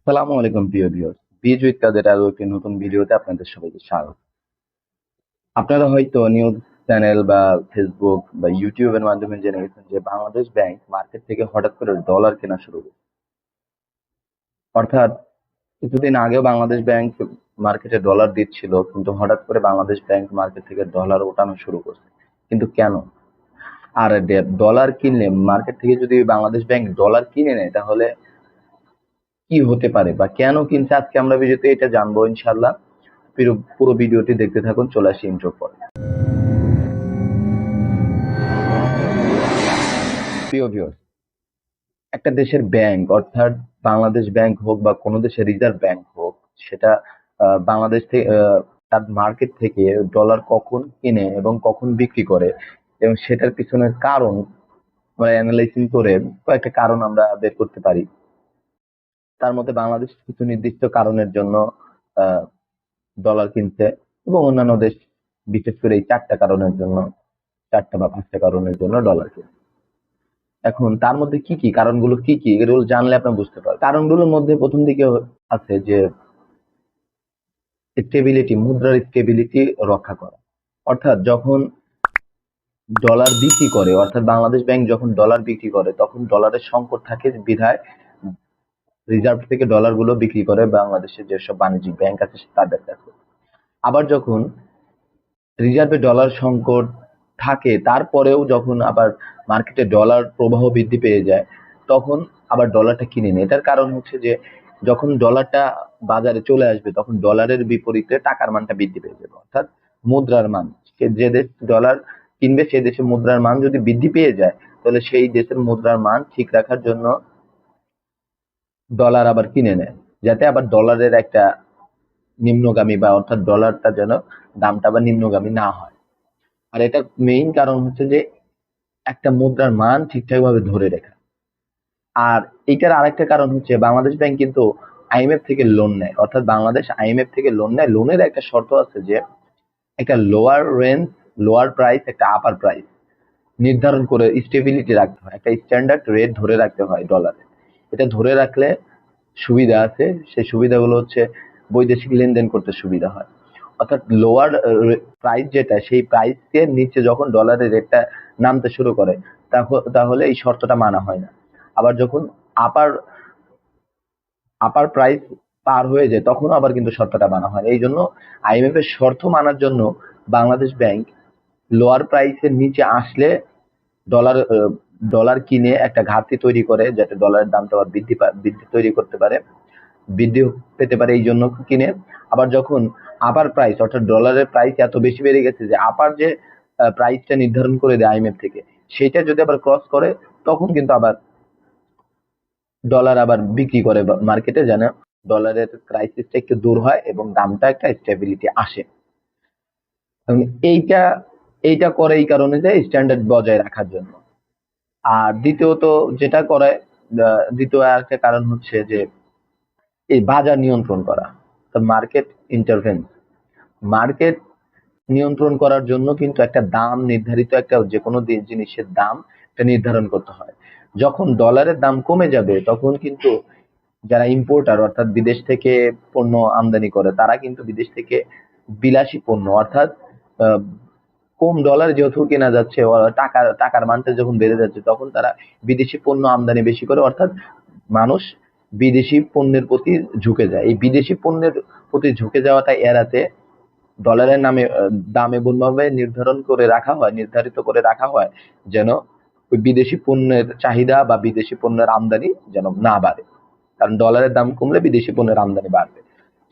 আসসালামু আলাইকুম প্রিয় ভিউয়ার্স। বিজ উইথ কাদের আরো একটি নতুন ভিডিওতে আপনাদের সবাইকে স্বাগত। আপনারা হয়তো নিউজ চ্যানেল বা ফেসবুক বা ইউটিউবের মাধ্যমে জেনে গেছেন যে বাংলাদেশ ব্যাংক মার্কেট থেকে হঠাৎ করে ডলার কেনা শুরু করছে। অর্থাৎ কিছুদিন আগেও বাংলাদেশ ব্যাংক মার্কেটে ডলার দিচ্ছিল, কিন্তু হঠাৎ করে বাংলাদেশ ব্যাংক মার্কেট থেকে ডলার ওঠানো শুরু করছে। কিন্তু কেন? আর ডলার কিনলে মার্কেট থেকে যদি বাংলাদেশ ব্যাংক ডলার কিনে নেয় তাহলে কি হতে পারে বা কেন কিনছে, আজকে আমরা ভিডিওতে এটা জানবো ইনশাল্লাহ। পুরো ভিডিওটি দেখতে থাকুন। চলে আসি ইন্ট্রো পর। প্রিয় ভিউয়ার্স, একটা দেশের ব্যাংক অর্থাৎ বাংলাদেশ ব্যাংক হোক বা কোনো দেশের রিজার্ভ ব্যাংক হোক, সেটা বাংলাদেশ থেকে তার মার্কেট থেকে ডলার কখন কিনে এবং কখন বিক্রি করে এবং সেটার পিছনের কারণ আমরা অ্যানালাইসিস করে কয়েকটা কারণ আমরা বের করতে পারি। তার মধ্যে বাংলাদেশ কিছু নির্দিষ্ট কারণের জন্য ডলার কিনছে এবং অন্যান্য দেশ বিশেষ করে এই চারটা কারণের জন্য, চারটা বা পাঁচটা কারণের জন্য ডলার কিনছে। এখন তার মধ্যে কি কি কারণগুলো, কি কি এগুলো জানলে আপনি বুঝতে পারবেন। কারণগুলোর মধ্যে প্রথম দিকে আছে যে স্টেবিলিটি, মুদ্রার স্টেবিলিটি রক্ষা করা। অর্থাৎ যখন ডলার বিক্রি করে, অর্থাৎ বাংলাদেশ ব্যাংক যখন ডলার বিক্রি করে তখন ডলারের সংকট থাকে বিধায় রিজার্ভ থেকে ডলার গুলো বিক্রি করে বাংলাদেশের যেসব বাণিজ্যিক ব্যাংক আছে তাদের কাছে। আবার যখন রিজার্ভে ডলার সংকট থাকে তারপরেও যখন আবার মার্কেটে ডলার প্রবাহ বৃদ্ধি পেয়ে যায় তখন আবার ডলারটা কিনে নেয়। এটার কারণ হচ্ছে যে যখন ডলারটা বাজারে চলে আসবে তখন ডলারের বিপরীতে টাকার মানটা বৃদ্ধি পেয়ে যাবে, অর্থাৎ মুদ্রার মান। যে দেশ ডলার কিনবে সেই দেশের মুদ্রার মান যদি বৃদ্ধি পেয়ে যায় তাহলে সেই দেশের মুদ্রার মান ঠিক রাখার জন্য ডলার আবার কিনে নেয়, যাতে আবার ডলারের একটা নিম্নগামী বা অর্থাৎ ডলারটা যেন দামটা আবার নিম্নগামী না হয়। আর এটার মেইন কারণ হচ্ছে যে একটা মুদ্রার মান ঠিকঠাক ভাবে ধরে রাখা। আর এটার আরেকটা কারণ হচ্ছে বাংলাদেশ ব্যাংক কিন্তু আইএমএফ থেকে লোন নেয়, অর্থাৎ বাংলাদেশ আইএমএফ থেকে লোন নেয়। লোনের একটা শর্ত আছে যে একটা লোয়ার রেঞ্জ, লোয়ার প্রাইস, একটা আপার প্রাইস নির্ধারণ করে স্টেবিলিটি রাখতে হয়, একটা স্ট্যান্ডার্ড রেট ধরে রাখতে হয় ডলারে। এটা ধরে রাখলে সুবিধা আছে, সেই সুবিধাগুলো হচ্ছে বৈদেশিক লেনদেন করতে সুবিধা হয়। অর্থাৎ লোয়ার প্রাইস যেটা, সেই প্রাইসের নিচে যখন ডলারের রেটটা নামতে শুরু করে তাহলে এই শর্তটা মানা হয় না। আবার যখন আপার আপার প্রাইস পার হয়ে যায় তখন আবার কিন্তু শর্তটা মানা হয়। এই জন্য আইএমএফ এর শর্ত মানার জন্য বাংলাদেশ ব্যাংক লোয়ার প্রাইসের নিচে আসলে ডলার ডলার কিনে একটা ঘাটতি তৈরি করে, যাতে ডলারের দামটা আবার বৃদ্ধি তৈরি করতে পারে, বৃদ্ধি পেতে পারে, এই জন্য কিনে। আবার যখন আপার প্রাইস অর্থাৎ ডলারের প্রাইস এত বেশি বেড়ে গেছে যে আপার যে প্রাইসটা নির্ধারণ করে দেয় আইএমএফ থেকে, সেটা যদি আবার ক্রস করে তখন কিন্তু আবার ডলার আবার বিক্রি করে মার্কেটে, যেন ডলারের ক্রাইসিসটা একটু দূর হয় এবং দামটা একটা স্টেবিলিটি আসে। এবং এইটা এইটা করে এই কারণে যে স্ট্যান্ডার্ড বজায় রাখার জন্য। আর দ্বিতীয়ত যেটা করে, দ্বিতীয় আরেকটা কারণ হচ্ছে যে এই বাজার নিয়ন্ত্রণ করা, মার্কেট ইন্টারভেন্স। মার্কেট নিয়ন্ত্রণ করার জন্য কিন্তু একটা দাম নির্ধারিত, একটা যে কোনো জিনিসের দাম এটা নির্ধারণ করতে হয়। যখন ডলারের দাম কমে যাবে তখন কিন্তু যারা ইম্পোর্টার অর্থাৎ বিদেশ থেকে পণ্য আমদানি করে তারা কিন্তু বিদেশ থেকে বিলাসী পণ্য অর্থাৎ আহ, কম ডলার যেহেতু কেনা যাচ্ছে, টাকার মানটা যখন বেড়ে যাচ্ছে তখন তারা বিদেশি পণ্য আমদানি বেশি করে, অর্থাৎ মানুষ বিদেশি পণ্যের প্রতি ঝুঁকে যায়। এই বিদেশি পণ্যের প্রতি ঝুঁকে যাওয়াটা এড়াতে ডলারের নামে দাম এমন ভাবে নির্ধারিত করে রাখা হয় যেন ওই বিদেশি পণ্যের চাহিদা বা বিদেশি পণ্যের আমদানি যেন না বাড়ে। কারণ ডলারের দাম কমলে বিদেশি পণ্যের আমদানি বাড়বে।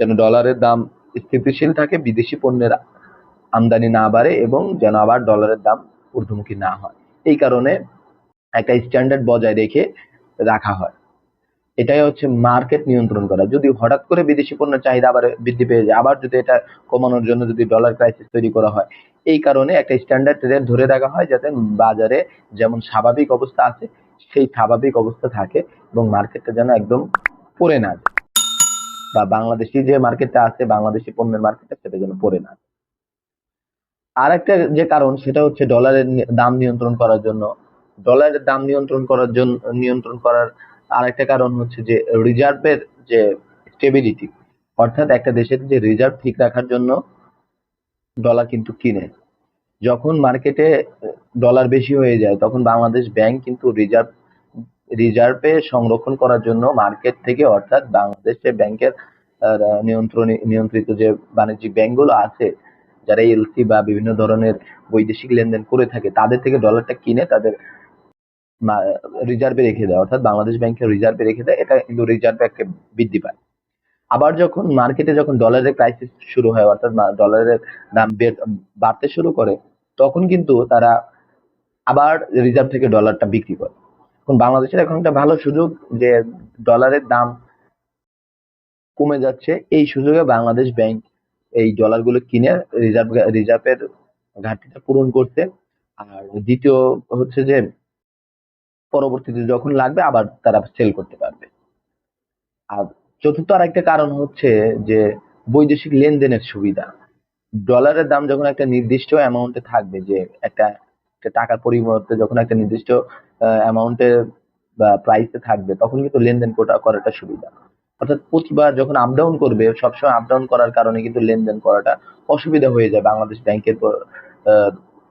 যেন ডলারের দাম স্থিতিশীল থাকে, বিদেশি পণ্যের আমদানি না বাড়ে এবং যেন আবার ডলারের দাম ঊর্ধ্বমুখী না হয়। এই কারণে একটা স্ট্যান্ডার্ড বজায় রেখে রাখা হয়। এটাই হচ্ছে মার্কেট নিয়ন্ত্রণ করা। যদি হঠাৎ করে বিদেশি পণ্যের চাহিদা আবার বৃদ্ধি পেয়ে যায়, আবার যদি এটা কমানোর জন্য যদি ডলার ক্রাইসিস তৈরি করা হয়, এই কারণে একটা স্ট্যান্ডার্ড রেট ধরে রাখা হয় যাতে বাজারে যেমন স্বাভাবিক অবস্থা আছে সেই স্বাভাবিক অবস্থা থাকে এবং মার্কেটটা যেন একদম পড়ে না যায়, বা বাংলাদেশি যে মার্কেটটা আছে, বাংলাদেশি পণ্যের মার্কেটটা, সেটা যেন পড়ে না যায়। আর একটা যে কারণ সেটা হচ্ছে ডলারের দাম নিয়ন্ত্রণ করার জন্য। ডলারের দাম নিয়ন্ত্রণ করার আরেকটা কারণ হচ্ছে যে রিজার্ভের যে স্টেবিলিটি, অর্থাৎ একটা দেশের যে রিজার্ভ ঠিক রাখার জন্য ডলার কিন্তু কিনে। যখন মার্কেটে ডলার বেশি হয়ে যায় তখন বাংলাদেশ ব্যাংক কিন্তু রিজার্ভে সংরক্ষণ করার জন্য মার্কেট থেকে, অর্থাৎ বাংলাদেশের ব্যাংকের নিয়ন্ত্রিত যে বাণিজ্যিক ব্যাংকগুলো আছে, যারা এলসি বা বিভিন্ন ধরনের বৈদেশিক লেনদেন করে থাকে, তাদের থেকে ডলারটা কিনে তাদের রিজার্ভে রেখে দেয়, অর্থাৎ বাংলাদেশ ব্যাংকের রিজার্ভে রেখে দেয়। এটা কিন্তু রিজার্ভ একটা বৃদ্ধি পায়। আবার যখন মার্কেটে যখন ডলারের ক্রাইসিস শুরু হয়, অর্থাৎ ডলারের দাম বাড়তে শুরু করে, তখন কিন্তু তারা আবার রিজার্ভ থেকে ডলারটা বিক্রি করে। এখন বাংলাদেশের এখন একটা ভালো সুযোগ যে ডলারের দাম কমে যাচ্ছে, এই সুযোগে বাংলাদেশ ব্যাংক এই ডলারগুলো কিনে রিজার্ভের ঘাটতিটা পূরণ করছে। আর দ্বিতীয় হচ্ছে যে পরবর্তীতে যখন লাগবে আবার তারা সেল করতে পারবে। আর চতুর্থ আরেকটা কারণ হচ্ছে যে বৈদেশিক লেনদেনের সুবিধা। ডলারের দাম যখন একটা নির্দিষ্ট অ্যামাউন্টে থাকবে, যে একটা টাকার পরিবর্তে যখন একটা নির্দিষ্ট অ্যামাউন্টে বা প্রাইসে থাকবে, তখন কিন্তু লেনদেন করাটা সুবিধা। অর্থাৎ প্রতিবার যখন আপ ডাউন করবে, সবসময় আপ ডাউন করার কারণে কিন্তু লেনদেন করাটা অসুবিধা হয়ে যায় বাংলাদেশ ব্যাংকের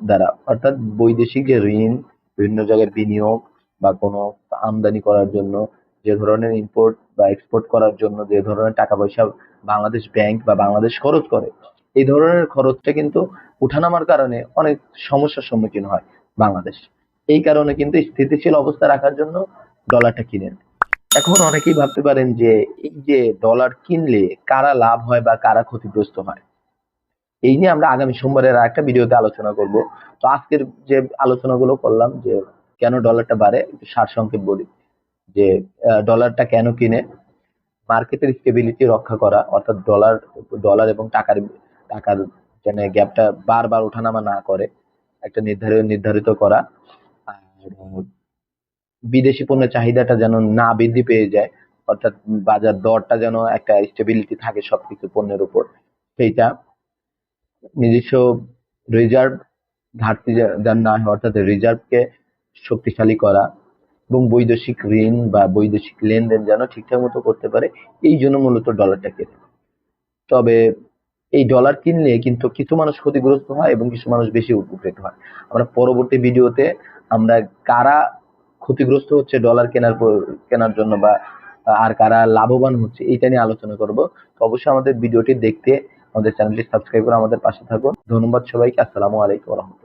দ্বারা। অর্থাৎ বৈদেশিক যে ঋণ, বিভিন্ন জায়গায় বিনিয়োগ বা কোনো আমদানি করার জন্য যে ধরনের ইম্পোর্ট বা এক্সপোর্ট করার জন্য যে ধরনের টাকা পয়সা বাংলাদেশ ব্যাংক বা বাংলাদেশ খরচ করে, এই ধরনের খরচটা কিন্তু উঠানামার কারণে অনেক সমস্যার সম্মুখীন হয় বাংলাদেশ। এই কারণে কিন্তু স্থিতিশীল অবস্থা রাখার জন্য ডলারটা কিনেন। এখন অনেকেই ভাবতে পারেন যে এই যে ডলার কিনলে কারা লাভ হয় বা কারা ক্ষতিগ্রস্ত হয়, এই নিয়ে আমরা আগামী সোমবারের একটা ভিডিওতে আলোচনা করব। তো আজকের যে আলোচনাগুলো করলাম যে কেন ডলারটা বাড়ে, একটু সারসংক্ষেপ বলি। যে ডলারটা কেন কিনে, মার্কেটের স্টেবিলিটি রক্ষা করা, অর্থাৎ ডলার এবং টাকার যেন গ্যাপটা বারবার ওঠানামা না করে, একটা নির্ধারিত করা। আর বিদেশি পণ্যের চাহিদাটা যেন না বৃদ্ধি পেয়ে যায়, অর্থাৎ বাজার দরটা যেন একটা স্টেবিলিটি থাকে সবকিছু পণ্যের উপর, সেইটা। নিজস্ব রিজার্ভ ঘাটতি যেন না হয়, অর্থাৎ রিজার্ভকে শক্তিশালী করা, এবং বৈদেশিক ঋণ বা বৈদেশিক লেনদেন যেন ঠিকঠাক মতো করতে পারে, এই জন্য মূলত ডলারটা কেনে। তবে এই ডলার কিনলে কিন্তু কিছু মানুষ ক্ষতিগ্রস্ত হয় এবং কিছু মানুষ বেশি উপকৃত হয়। আমরা পরবর্তী ভিডিওতে আমরা কারা ক্ষতিগ্রস্ত হচ্ছে ডলার কেনার জন্য, বা আর কারা লাভবান হচ্ছে, এটা নিয়ে আলোচনা করব। তো অবশ্যই আমাদের ভিডিওটি দেখতে আমাদের চ্যানেলটি সাবস্ক্রাইব করে আমাদের পাশে থাকুন। ধন্যবাদ সবাইকে। আসসালামু আলাইকুম ওয়া রাহমাতুল্লাহ।